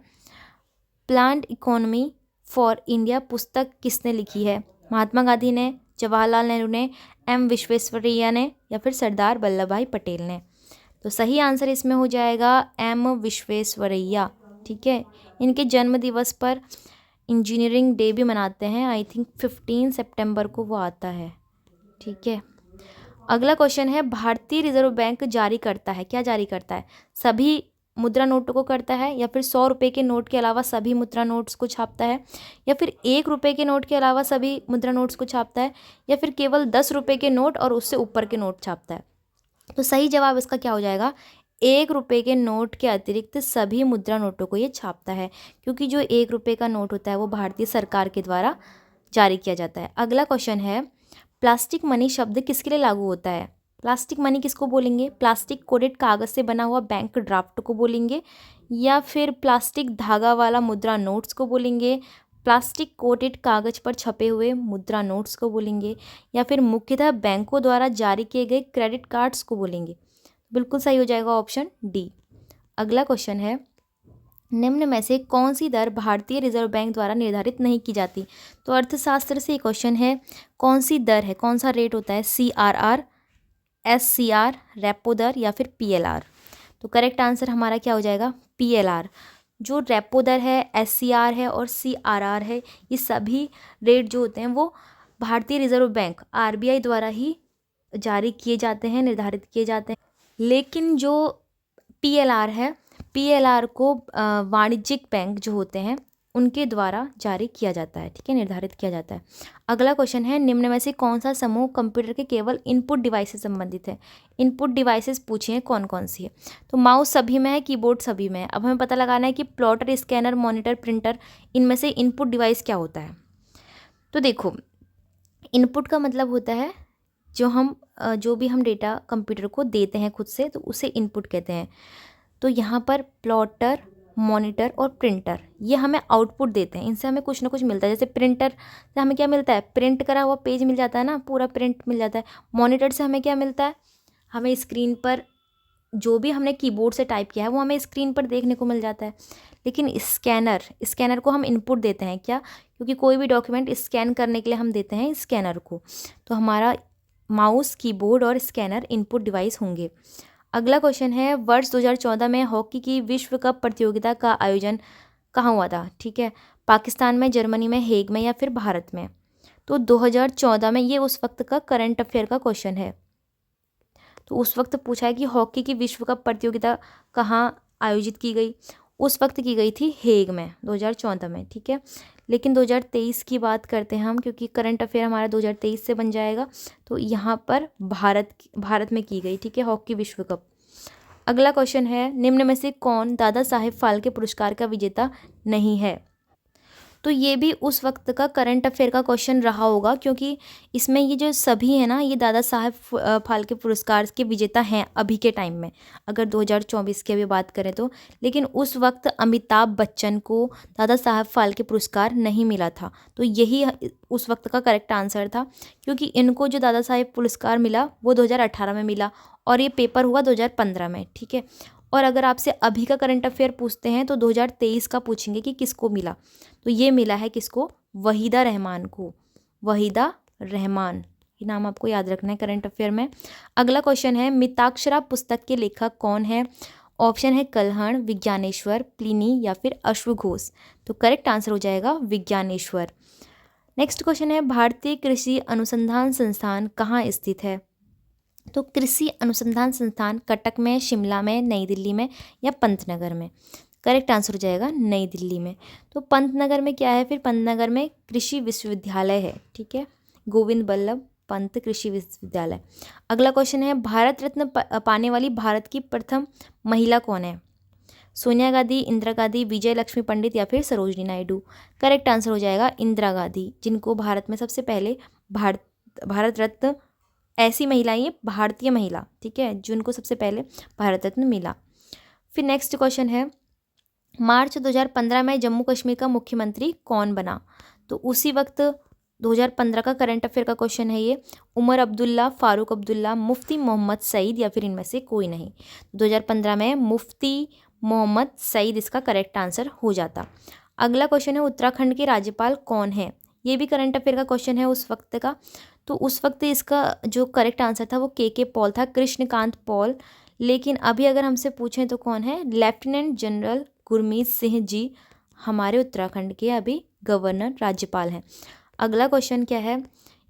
प्लान्ड इकोनॉमी फॉर इंडिया पुस्तक किसने लिखी है? महात्मा गांधी ने, जवाहरलाल नेहरू ने, एम विश्वेश्वरैया ने या फिर सरदार वल्लभ भाई पटेल ने? तो सही आंसर इसमें हो जाएगा एम विश्वेश्वरैया, ठीक है। इनके जन्म दिवस पर इंजीनियरिंग डे भी मनाते हैं, आई थिंक 15 सितंबर को वो आता है, ठीक है। अगला क्वेश्चन है, भारतीय रिजर्व बैंक जारी करता है, क्या जारी करता है? सभी मुद्रा नोटों को करता है, या फिर 100 रुपये के नोट के अलावा सभी मुद्रा नोट्स को छापता है, या फिर 1 रुपये के नोट के अलावा सभी मुद्रा नोट्स को छापता है, या फिर केवल 10 रुपये के नोट और उससे ऊपर के नोट छापता है? तो सही जवाब इसका क्या हो जाएगा? 1 रुपये के नोट के अतिरिक्त सभी मुद्रा नोटों को ये छापता है, क्योंकि जो 1 रुपये का नोट होता है वो भारतीय सरकार के द्वारा जारी किया जाता है। अगला क्वेश्चन है, प्लास्टिक मनी शब्द किसके लिए लागू होता है? प्लास्टिक मनी किसको बोलेंगे? प्लास्टिक कोटेड कागज़ से बना हुआ बैंक ड्राफ्ट को बोलेंगे, या फिर प्लास्टिक धागा वाला मुद्रा नोट्स को बोलेंगे, प्लास्टिक कोटेड कागज़ पर छपे हुए मुद्रा नोट्स को बोलेंगे, या फिर मुख्यतः बैंकों द्वारा जारी किए गए क्रेडिट कार्ड्स को बोलेंगे? बिल्कुल सही हो जाएगा ऑप्शन डी। अगला क्वेश्चन है, निम्न में से कौन सी दर भारतीय रिजर्व बैंक द्वारा निर्धारित नहीं की जाती? तो अर्थशास्त्र से क्वेश्चन है, कौन सी दर है, कौन सा रेट होता है? CRR, SCR, रेपो दर या फिर PLR? तो करेक्ट आंसर हमारा क्या हो जाएगा? PLR। जो रेपो दर है, SCR है और CRR है, ये सभी रेट जो होते हैं वो भारतीय रिजर्व बैंक RBI द्वारा ही जारी किए जाते हैं, निर्धारित किए जाते हैं। लेकिन जो PLR है, PLR को वाणिज्यिक बैंक जो होते हैं उनके द्वारा जारी किया जाता है, ठीक है, निर्धारित किया जाता है। अगला क्वेश्चन है, निम्न में से कौन सा समूह कंप्यूटर के केवल इनपुट डिवाइस से संबंधित है? इनपुट डिवाइसेस पूछे हैं कौन कौन सी है? तो माउस सभी में है, कीबोर्ड सभी में है। अब हमें पता लगाना है कि प्लॉटर, स्कैनर, मॉनिटर, प्रिंटर, इनमें से इनपुट डिवाइस क्या होता है? तो देखो, इनपुट का मतलब होता है जो भी हम डेटा कंप्यूटर को देते हैं खुद से, तो उसे इनपुट कहते हैं। तो यहाँ पर प्लॉटर, मॉनिटर और प्रिंटर ये हमें आउटपुट देते हैं, इनसे हमें कुछ ना कुछ मिलता है। जैसे प्रिंटर से हमें क्या मिलता है? प्रिंट करा हुआ पेज मिल जाता है ना, पूरा प्रिंट मिल जाता है। मॉनिटर से हमें क्या मिलता है? हमें स्क्रीन पर जो भी हमने कीबोर्ड से टाइप किया है वो हमें स्क्रीन पर देखने को मिल जाता है। लेकिन स्कैनर को हम इनपुट देते हैं, क्या? क्योंकि कोई भी डॉक्यूमेंट स्कैन करने के लिए हम देते हैं स्कैनर को। तो हमारा माउस, कीबोर्ड और स्कैनर इनपुट डिवाइस होंगे। अगला क्वेश्चन है, वर्ष 2014 में हॉकी की विश्व कप प्रतियोगिता का आयोजन कहाँ हुआ था? ठीक है, पाकिस्तान में, जर्मनी में, हेग में या फिर भारत में? तो 2014 में, ये उस वक्त का करंट अफेयर का क्वेश्चन है। तो उस वक्त पूछा है कि हॉकी की विश्व कप प्रतियोगिता कहाँ आयोजित की गई? उस वक्त की गई थी हेग में, 2014 में, ठीक है। लेकिन 2023 की बात करते हैं हम, क्योंकि करंट अफेयर हमारा 2023 से बन जाएगा। तो यहाँ पर भारत में की गई, ठीक है, हॉकी विश्व कप। अगला क्वेश्चन है, निम्न में से कौन दादा साहेब फाल्के पुरस्कार का विजेता नहीं है? तो ये भी उस वक्त का करंट अफेयर का क्वेश्चन रहा होगा, क्योंकि इसमें ये जो सभी है ना, ये दादा साहेब फाल्के पुरस्कार के विजेता हैं अभी के टाइम में, अगर 2024 की अभी बात करें तो। लेकिन उस वक्त अमिताभ बच्चन को दादा साहेब फाल्के पुरस्कार नहीं मिला था, तो यही उस वक्त का करेक्ट आंसर था, क्योंकि इनको जो दादा साहेब पुरस्कार मिला वो 2018 में मिला और ये पेपर हुआ 2015 में, ठीक है। और अगर आपसे अभी का करंट अफेयर पूछते हैं तो 2023 का पूछेंगे कि किसको मिला, तो ये मिला है किसको? वहीदा रहमान को। वहीदा रहमान, ये नाम आपको याद रखना है करंट अफेयर में। अगला क्वेश्चन है, मिताक्षरा पुस्तक के लेखक कौन है? ऑप्शन है कल्हण, विज्ञानेश्वर, प्लिनी या फिर अश्वघोष। तो करेक्ट आंसर हो जाएगा विज्ञानेश्वर। नेक्स्ट क्वेश्चन है, भारतीय कृषि अनुसंधान संस्थान कहाँ स्थित है? तो कृषि अनुसंधान संस्थान कटक में, शिमला में, नई दिल्ली में या पंतनगर में? करेक्ट आंसर हो जाएगा नई दिल्ली में। तो पंतनगर में क्या है फिर? पंतनगर में कृषि विश्वविद्यालय है, ठीक है, गोविंद बल्लभ पंत कृषि विश्वविद्यालय। अगला क्वेश्चन है, भारत रत्न पाने वाली भारत की प्रथम महिला कौन है? सोनिया गांधी, इंदिरा गांधी, विजय लक्ष्मी पंडित या फिर सरोजिनी नायडू? करेक्ट आंसर हो जाएगा इंदिरा गांधी, जिनको भारत में सबसे पहले भारत रत्न, ऐसी महिला, ये भारतीय महिला, ठीक है, जिनको सबसे पहले भारत रत्न मिला। फिर नेक्स्ट क्वेश्चन है, मार्च 2015 में जम्मू कश्मीर का मुख्यमंत्री कौन बना? तो उसी वक्त 2015 का करंट अफेयर का क्वेश्चन है ये। उमर अब्दुल्ला, फारूक अब्दुल्ला, मुफ्ती मोहम्मद सईद या फिर इनमें से कोई नहीं? 2015 में मुफ्ती मोहम्मद सईद इसका करेक्ट आंसर हो जाता। अगला क्वेश्चन है, उत्तराखंड के राज्यपाल कौन है? ये भी करंट अफेयर का क्वेश्चन है उस वक्त का। तो उस वक्त इसका जो करेक्ट आंसर था वो के पॉल था, कृष्णकांत पॉल। लेकिन अभी अगर हमसे पूछें तो कौन है? लेफ्टिनेंट जनरल गुरमीत सिंह जी हमारे उत्तराखंड के अभी गवर्नर राज्यपाल हैं। अगला क्वेश्चन क्या है,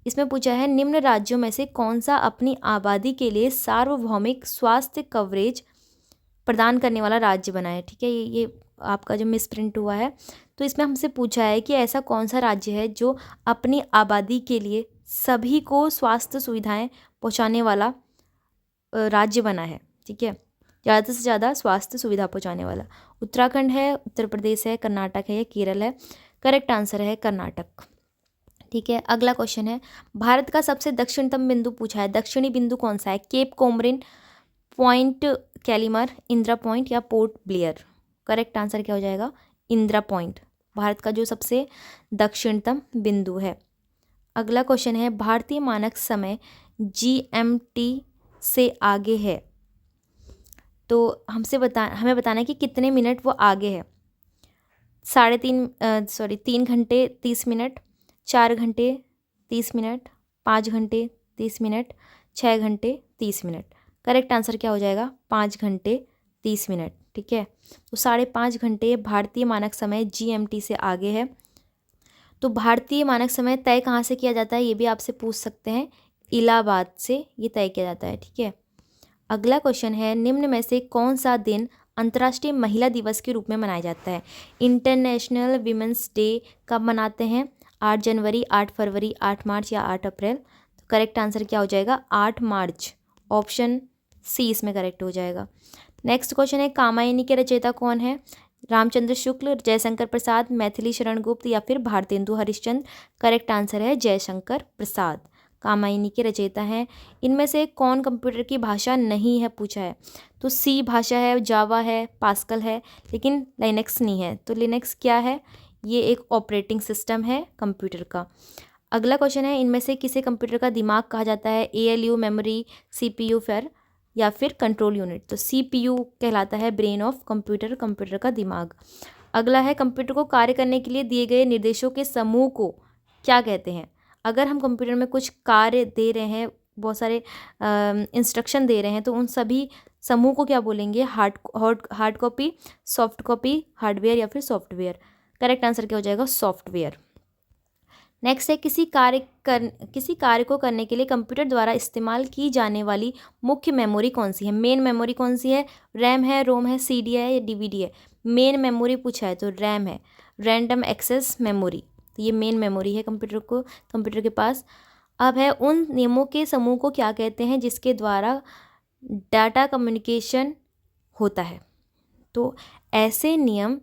इसमें पूछा है, निम्न राज्यों में से कौन सा अपनी आबादी के लिए सार्वभौमिक स्वास्थ्य कवरेज प्रदान करने वाला राज्य बना है? ठीक है, ये आपका जो मिस प्रिंट हुआ है, तो इसमें हमसे पूछा है कि ऐसा कौन सा राज्य है जो अपनी आबादी के लिए सभी को स्वास्थ्य सुविधाएं पहुंचाने वाला राज्य बना है, ठीक है, ज़्यादा से ज़्यादा स्वास्थ्य सुविधा पहुंचाने वाला। उत्तराखंड है, उत्तर प्रदेश है, कर्नाटक है या केरल है? करेक्ट आंसर है कर्नाटक, ठीक है। अगला क्वेश्चन है, भारत का सबसे दक्षिणतम बिंदु पूछा है, दक्षिणी बिंदु कौन सा है? Cap कोमरिन, point Calimere, Indira point या पोर्ट ब्लेयर? करेक्ट आंसर क्या हो जाएगा? इंदिरा पॉइंट, भारत का जो सबसे दक्षिणतम बिंदु है। अगला क्वेश्चन है, भारतीय मानक समय GMT से आगे है, तो हमें बताना है कि कितने मिनट वो आगे है। 3 घंटे 30 मिनट, 4 घंटे 30 मिनट, 5 घंटे 30 मिनट, 6 घंटे 30 मिनट? करेक्ट आंसर क्या हो जाएगा? 5 घंटे 30 मिनट, ठीक है। तो 5.5 घंटे भारतीय मानक समय GMT से आगे है। तो भारतीय मानक समय तय कहाँ से किया जाता है, ये भी आपसे पूछ सकते हैं, इलाहाबाद से ये तय किया जाता है, ठीक है। अगला क्वेश्चन है, निम्न में से कौन सा दिन अंतर्राष्ट्रीय महिला दिवस के रूप में मनाया जाता है? इंटरनेशनल वीमेंस डे कब मनाते हैं? 8 जनवरी, 8 फरवरी, 8 मार्च या 8 अप्रैल? तो करेक्ट आंसर क्या हो जाएगा? 8 मार्च, ऑप्शन सी इसमें करेक्ट हो जाएगा। नेक्स्ट क्वेश्चन है, कामायनी के रचयिता कौन है? रामचंद्र शुक्ल, जयशंकर प्रसाद, मैथिली शरण गुप्त या फिर भारतेंदु हरिश्चंद्र? करेक्ट आंसर है जयशंकर प्रसाद, कामायनी के रचयिता हैं। इनमें से कौन कंप्यूटर की भाषा नहीं है पूछा है? तो सी भाषा है, जावा है, पास्कल है, लेकिन लिनक्स नहीं है। तो लिनक्स क्या है? ये एक ऑपरेटिंग सिस्टम है कंप्यूटर का। अगला क्वेश्चन है, इनमें से किसे कंप्यूटर का दिमाग कहा जाता है? ALU मेमोरी, CPU फिर या फिर कंट्रोल यूनिट? तो CPU कहलाता है ब्रेन ऑफ कंप्यूटर, कंप्यूटर का दिमाग। अगला है, कंप्यूटर को कार्य करने के लिए दिए गए निर्देशों के समूह को क्या कहते हैं? अगर हम कंप्यूटर में कुछ कार्य दे रहे हैं, बहुत सारे इंस्ट्रक्शन दे रहे हैं, तो उन सभी समूह को क्या बोलेंगे? Hard copy, soft copy, hardware या फिर सॉफ्टवेयर? करेक्ट आंसर क्या हो जाएगा? सॉफ्टवेयर। नेक्स्ट है, किसी कार्य को करने के लिए कंप्यूटर द्वारा इस्तेमाल की जाने वाली मुख्य मेमोरी कौन सी है? मेन मेमोरी कौन सी है? रैम है, रोम है, CD है या DVD है? मेन मेमोरी पूछा है तो रैम है, रैंडम एक्सेस मेमोरी। तो ये मेन मेमोरी है कंप्यूटर के पास। अब है, उन नियमों के समूह को क्या कहते हैं जिसके द्वारा डाटा कम्युनिकेशन होता है। तो ऐसे नियम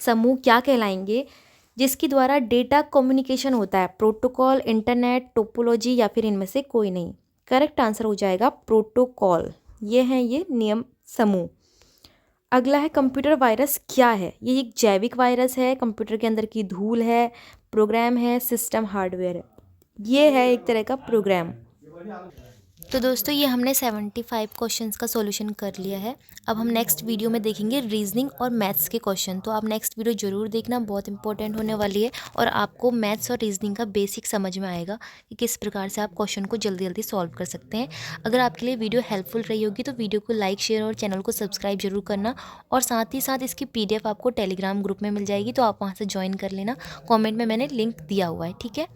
समूह क्या कहलाएंगे? जिसके द्वारा डेटा कम्युनिकेशन होता है। प्रोटोकॉल, इंटरनेट, टोपोलॉजी या फिर इनमें से कोई नहीं। करेक्ट आंसर हो जाएगा प्रोटोकॉल। ये हैं ये नियम समूह। अगला है कंप्यूटर वायरस क्या है? ये एक जैविक वायरस है, कंप्यूटर के अंदर की धूल है, प्रोग्राम है, सिस्टम हार्डवेयर है। ये है एक तरह का प्रोग्राम। तो दोस्तों ये हमने 75 क्वेश्चंस का सॉल्यूशन कर लिया है। अब हम नेक्स्ट वीडियो में देखेंगे रीजनिंग और मैथ्स के क्वेश्चन। तो आप नेक्स्ट वीडियो ज़रूर देखना, बहुत इंपॉर्टेंट होने वाली है और आपको मैथ्स और रीजनिंग का बेसिक समझ में आएगा कि किस प्रकार से आप क्वेश्चन को जल्दी जल्दी सॉल्व कर सकते हैं। अगर आपके लिए वीडियो हेल्पफुल रही होगी तो वीडियो को लाइक, शेयर और चैनल को सब्सक्राइब जरूर करना। और साथ ही साथ इसकी PDF आपको टेलीग्राम ग्रुप में मिल जाएगी, तो आप वहाँ से ज्वाइन कर लेना। कॉमेंट में मैंने लिंक दिया हुआ है, ठीक है।